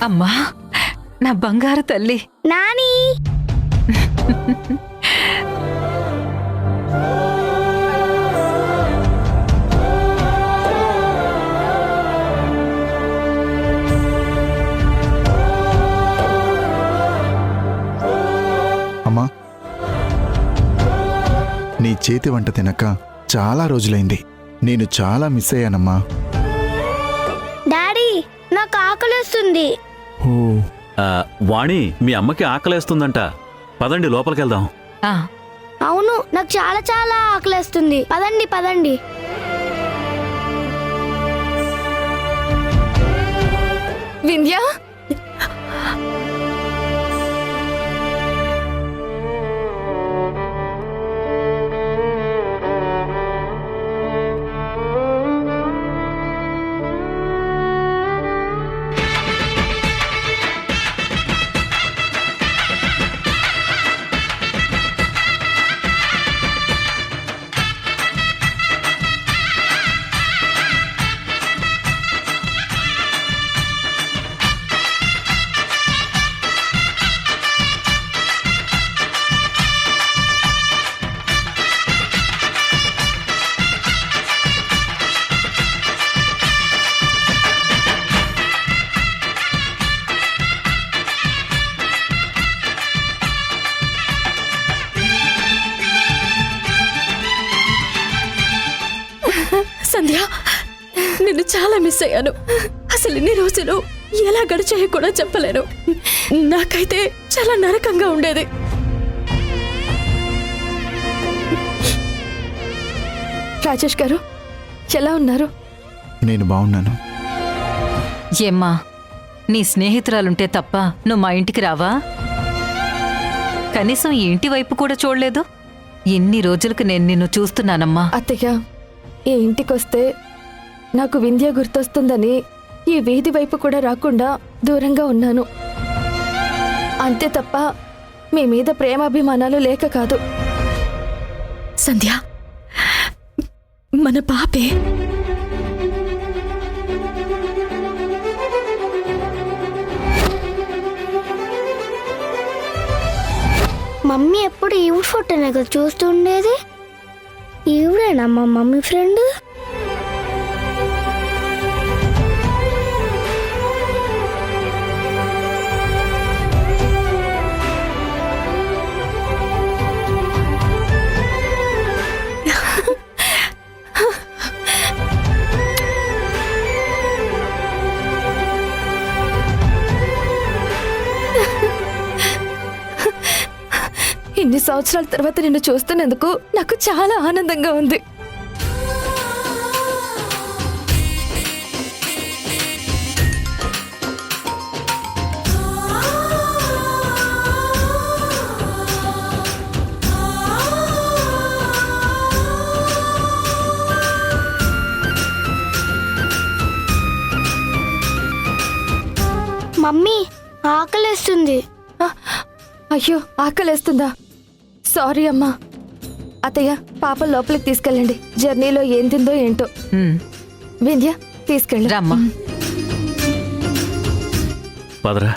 అమ్మా, నా బంగారు తల్లి నాని. అమ్మా, నీ చేతి వంట తినక చాలా రోజులైంది. నేను చాలా మిస్ అయ్యానమ్మా. డాడీ, నాకు ఆకలిస్తుంది. ఓ, వాణి, మీ అమ్మకి ఆకలేస్తుందంట. పదండి లోపలికెళ్దాం. అవును, నాకు చాలా చాలా ఆకలిస్తుంది. పదండి పదండి. వింధ్య, సంధ్య, నిన్ను చాలా మిస్ అయ్యాను. అసలు ఇన్ని రోజులు ఎలా గడిచాయో కూడా చెప్పలేను. నాకైతే చాలా నరకంగా ఉండేది. రాజేష్ గారు ఎలా ఉన్నారు? నేను బాగున్నాను. ఏమ్మా, నీ స్నేహితురాలుంటే తప్ప నువ్వు మా ఇంటికి రావా? కనీసం ఈ ఇంటి వైపు కూడా చూడలేదు. ఎన్ని రోజులకు నేను నిన్ను చూస్తున్నానమ్మా. అత్తయ్య, ఈ ఇంటికొస్తే నాకు వింధ్య గుర్తొస్తుందని ఈ వీధి వైపు కూడా రాకుండా దూరంగా ఉన్నాను. అంతే తప్ప మీ మీద ప్రేమాభిమానాలు లేక కాదు. సంధ్య, మన పాపే. మమ్మీ ఎప్పుడు ఈవిడ ఫోటోనే కదా చూస్తుండేది. ఈవిడేనా మా మమ్మీ ఫ్రెండ్? ఇన్ని సంవత్సరాల తర్వాత నిన్ను చూస్తున్నందుకు నాకు చాలా ఆనందంగా ఉంది. మమ్మీ, ఆకలేస్తుంది. అయ్యో, ఆకలేస్తుందా? సారీ అమ్మా. అత్తయ్య, పాప లోపలికి తీసుకెళ్ళండి. జర్నీలో ఏం తిందో ఏంటో. ఉమ్, వింధ్య, తీసుకెళ్ళి రమ్మా. పదరా.